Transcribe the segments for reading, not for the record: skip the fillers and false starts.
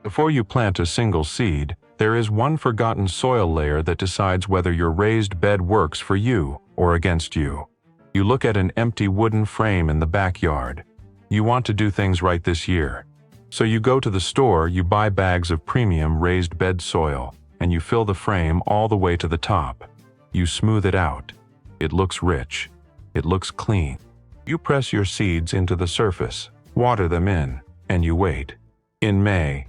Before you plant a single seed, there is one forgotten soil layer that decides whether your raised bed works for you or against you. You look at an empty wooden frame in the backyard. You want to do things right this year. So you go to the store, you buy bags of premium raised bed soil, and you fill the frame all the way to the top. You smooth it out. It looks rich. It looks clean. You press your seeds into the surface, water them in, and you wait. In May,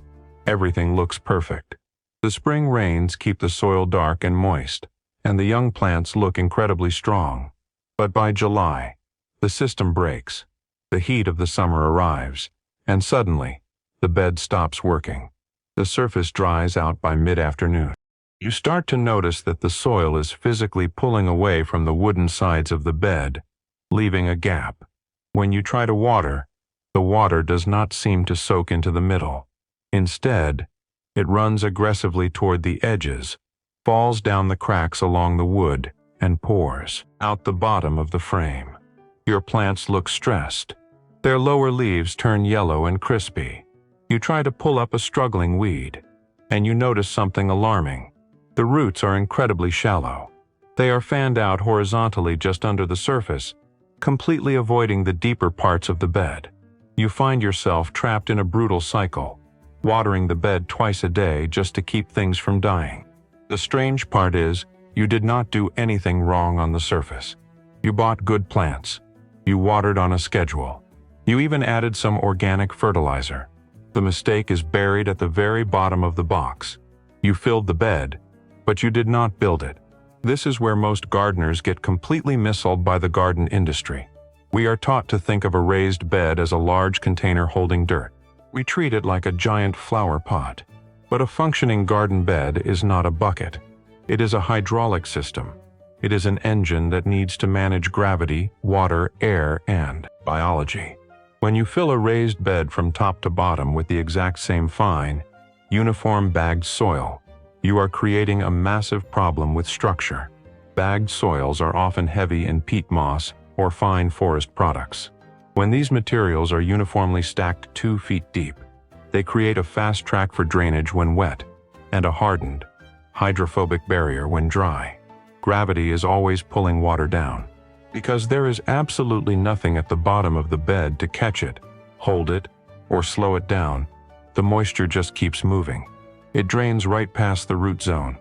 everything looks perfect. The spring rains keep the soil dark and moist, and the young plants look incredibly strong. But by July, the system breaks. The heat of the summer arrives, and suddenly, the bed stops working. The surface dries out by mid-afternoon. You start to notice that the soil is physically pulling away from the wooden sides of the bed, leaving a gap. When you try to water, the water does not seem to soak into the middle. Instead, it runs aggressively toward the edges, falls down the cracks along the wood, and pours out the bottom of the frame. Your plants look stressed. Their lower leaves turn yellow and crispy. You try to pull up a struggling weed, and you notice something alarming. The roots are incredibly shallow. They are fanned out horizontally just under the surface, completely avoiding the deeper parts of the bed. You find yourself trapped in a brutal cycle, watering the bed twice a day just to keep things from dying. The strange part is, you did not do anything wrong on the surface. You bought good plants. You watered on a schedule. You even added some organic fertilizer. The mistake is buried at the very bottom of the box. You filled the bed, but you did not build it. This is where most gardeners get completely misled by the garden industry. We are taught to think of a raised bed as a large container holding dirt. We treat it like a giant flower pot. But a functioning garden bed is not a bucket. It is a hydraulic system. It is an engine that needs to manage gravity, water, air, and biology. When you fill a raised bed from top to bottom with the exact same fine, uniform bagged soil, you are creating a massive problem with structure. Bagged soils are often heavy in peat moss or fine forest products. When these materials are uniformly stacked 2 feet deep, they create a fast track for drainage when wet, and a hardened, hydrophobic barrier when dry. Gravity is always pulling water down. Because there is absolutely nothing at the bottom of the bed to catch it, hold it, or slow it down, the moisture just keeps moving. It drains right past the root zone.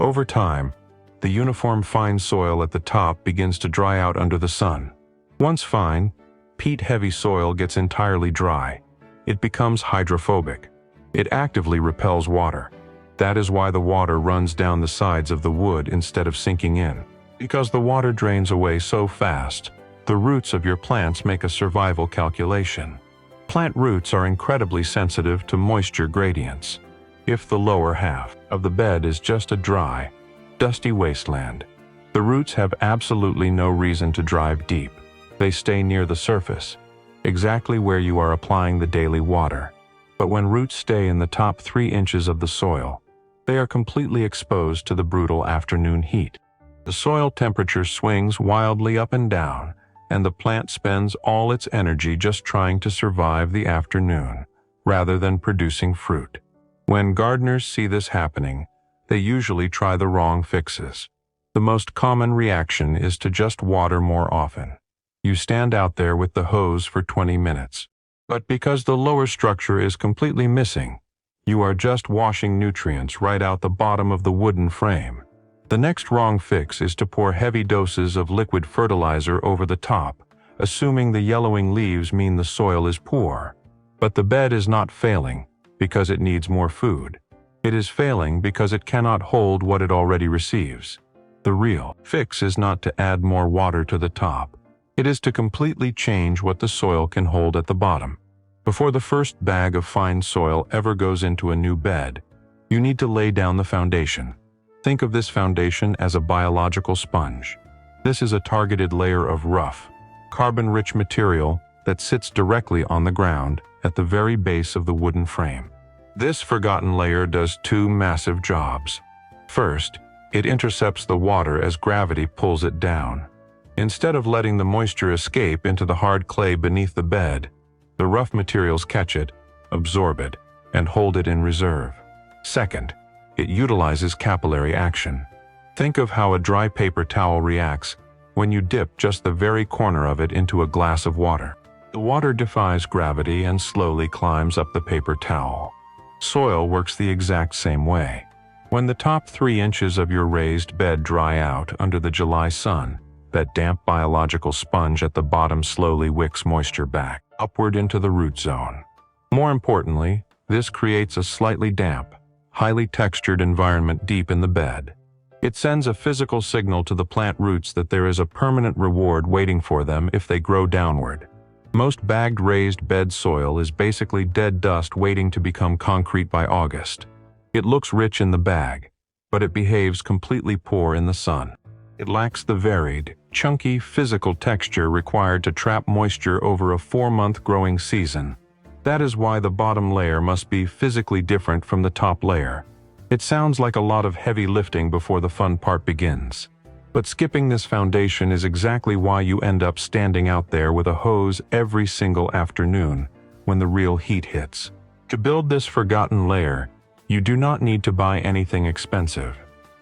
Over time, the uniform fine soil at the top begins to dry out under the sun. Once fine, peat-heavy soil gets entirely dry. It becomes hydrophobic. It actively repels water. That is why the water runs down the sides of the wood instead of sinking in. Because the water drains away so fast, the roots of your plants make a survival calculation. Plant roots are incredibly sensitive to moisture gradients. If the lower half of the bed is just a dry, dusty wasteland, the roots have absolutely no reason to drive deep. They stay near the surface, exactly where you are applying the daily water. But when roots stay in the top 3 inches of the soil, they are completely exposed to the brutal afternoon heat. The soil temperature swings wildly up and down, and the plant spends all its energy just trying to survive the afternoon, rather than producing fruit. When gardeners see this happening, they usually try the wrong fixes. The most common reaction is to just water more often. You stand out there with the hose for 20 minutes. But because the lower structure is completely missing, you are just washing nutrients right out the bottom of the wooden frame. The next wrong fix is to pour heavy doses of liquid fertilizer over the top, assuming the yellowing leaves mean the soil is poor. But the bed is not failing because it needs more food. It is failing because it cannot hold what it already receives. The real fix is not to add more water to the top. It is to completely change what the soil can hold at the bottom. Before the first bag of fine soil ever goes into a new bed, you need to lay down the foundation. Think of this foundation as a biological sponge. This is a targeted layer of rough, carbon-rich material that sits directly on the ground at the very base of the wooden frame. This forgotten layer does 2 massive jobs. First, it intercepts the water as gravity pulls it down. Instead of letting the moisture escape into the hard clay beneath the bed, the rough materials catch it, absorb it, and hold it in reserve. Second, it utilizes capillary action. Think of how a dry paper towel reacts when you dip just the very corner of it into a glass of water. The water defies gravity and slowly climbs up the paper towel. Soil works the exact same way. When the top 3 inches of your raised bed dry out under the July sun, that damp biological sponge at the bottom slowly wicks moisture back, upward into the root zone. More importantly, this creates a slightly damp, highly textured environment deep in the bed. It sends a physical signal to the plant roots that there is a permanent reward waiting for them if they grow downward. Most bagged raised bed soil is basically dead dust waiting to become concrete by August. It looks rich in the bag, but it behaves completely poor in the sun. It lacks the varied, chunky physical texture required to trap moisture over a 4-month growing season. That is why the bottom layer must be physically different from the top layer. It sounds like a lot of heavy lifting before the fun part begins. But skipping this foundation is exactly why you end up standing out there with a hose every single afternoon when the real heat hits. To build this forgotten layer, you do not need to buy anything expensive.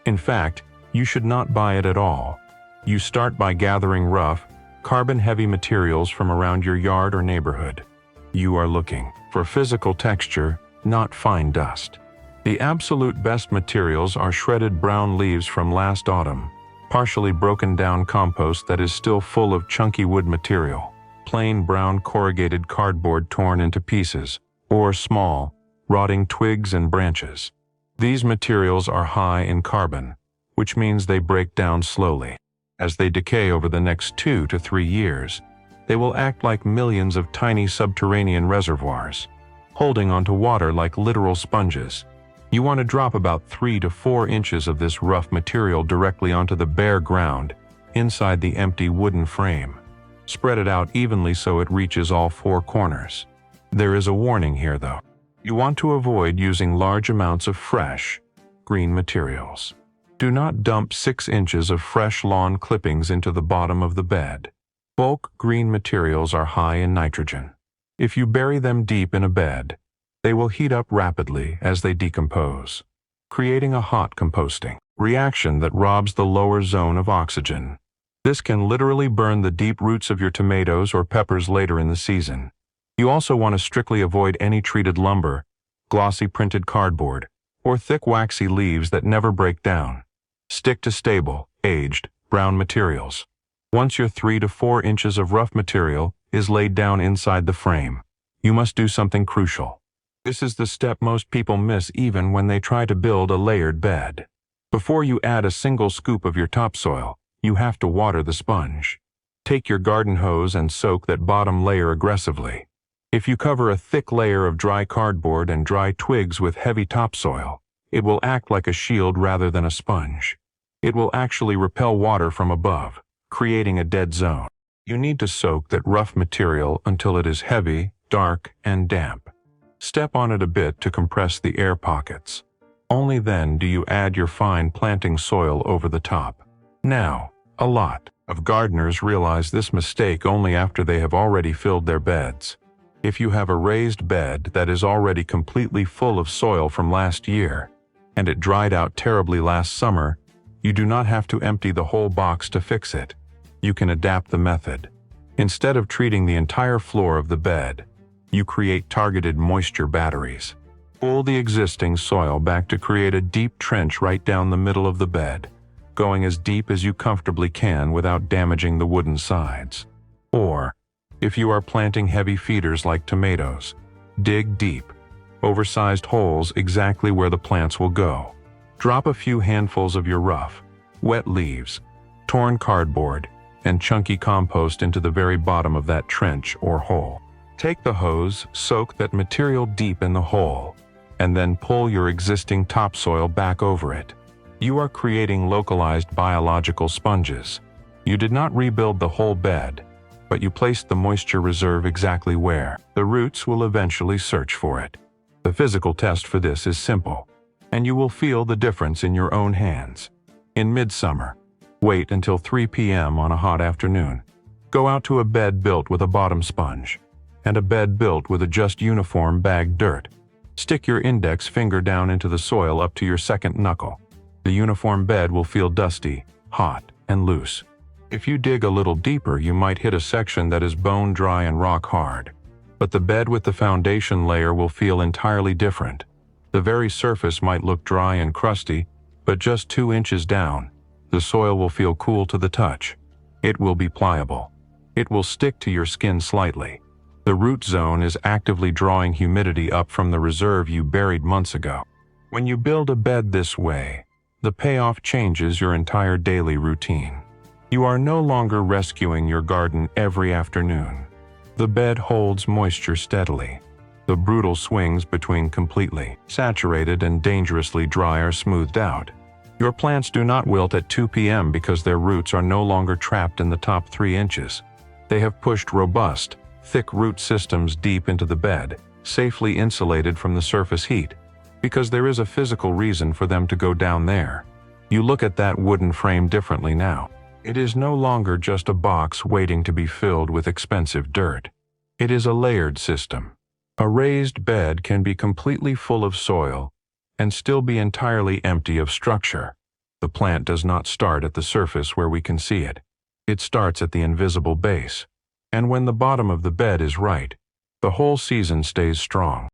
In fact, you should not buy it at all. You start by gathering rough, carbon-heavy materials from around your yard or neighborhood. You are looking for physical texture, not fine dust. The absolute best materials are shredded brown leaves from last autumn, partially broken down compost that is still full of chunky wood material, plain brown corrugated cardboard torn into pieces, or small, rotting twigs and branches. These materials are high in carbon, which means they break down slowly. As they decay over the next 2 to 3 years, they will act like millions of tiny subterranean reservoirs, holding onto water like literal sponges. You want to drop about 3 to 4 inches of this rough material directly onto the bare ground, inside the empty wooden frame. Spread it out evenly so it reaches all 4 corners. There is a warning here though. You want to avoid using large amounts of fresh, green materials. Do not dump 6 inches of fresh lawn clippings into the bottom of the bed. Bulk green materials are high in nitrogen. If you bury them deep in a bed, they will heat up rapidly as they decompose, creating a hot composting reaction that robs the lower zone of oxygen. This can literally burn the deep roots of your tomatoes or peppers later in the season. You also want to strictly avoid any treated lumber, glossy printed cardboard, or thick waxy leaves that never break down. Stick to stable, aged, brown materials. Once your 3 to 4 inches of rough material is laid down inside the frame, you must do something crucial. This is the step most people miss even when they try to build a layered bed. Before you add a single scoop of your topsoil, you have to water the sponge. Take your garden hose and soak that bottom layer aggressively. If you cover a thick layer of dry cardboard and dry twigs with heavy topsoil, it will act like a shield rather than a sponge. It will actually repel water from above, creating a dead zone. You need to soak that rough material until it is heavy, dark, and damp. Step on it a bit to compress the air pockets. Only then do you add your fine planting soil over the top. Now, a lot of gardeners realize this mistake only after they have already filled their beds. If you have a raised bed that is already completely full of soil from last year, and it dried out terribly last summer, you do not have to empty the whole box to fix it. You can adapt the method. Instead of treating the entire floor of the bed, you create targeted moisture batteries. Pull the existing soil back to create a deep trench right down the middle of the bed, going as deep as you comfortably can without damaging the wooden sides. Or, if you are planting heavy feeders like tomatoes, dig deep, oversized holes exactly where the plants will go. Drop a few handfuls of your rough, wet leaves, torn cardboard, and chunky compost into the very bottom of that trench or hole. Take the hose, soak that material deep in the hole, and then pull your existing topsoil back over it. You are creating localized biological sponges. You did not rebuild the whole bed, but you placed the moisture reserve exactly where the roots will eventually search for it. The physical test for this is simple, and you will feel the difference in your own hands. In midsummer, wait until 3 p.m. on a hot afternoon. Go out to a bed built with a bottom sponge, and a bed built with a just uniform bagged dirt. Stick your index finger down into the soil up to your second knuckle. The uniform bed will feel dusty, hot, and loose. If you dig a little deeper, you might hit a section that is bone dry and rock hard. But the bed with the foundation layer will feel entirely different. The very surface might look dry and crusty, but just 2 inches down, the soil will feel cool to the touch. It will be pliable. It will stick to your skin slightly. The root zone is actively drawing humidity up from the reserve you buried months ago. When you build a bed this way, the payoff changes your entire daily routine. You are no longer rescuing your garden every afternoon. The bed holds moisture steadily. The brutal swings between completely saturated and dangerously dry are smoothed out. Your plants do not wilt at 2 p.m. because their roots are no longer trapped in the top 3 inches. They have pushed robust, thick root systems deep into the bed, safely insulated from the surface heat, because there is a physical reason for them to go down there. You look at that wooden frame differently now. It is no longer just a box waiting to be filled with expensive dirt. It is a layered system. A raised bed can be completely full of soil and still be entirely empty of structure. The plant does not start at the surface where we can see it. It starts at the invisible base. And when the bottom of the bed is right, the whole season stays strong.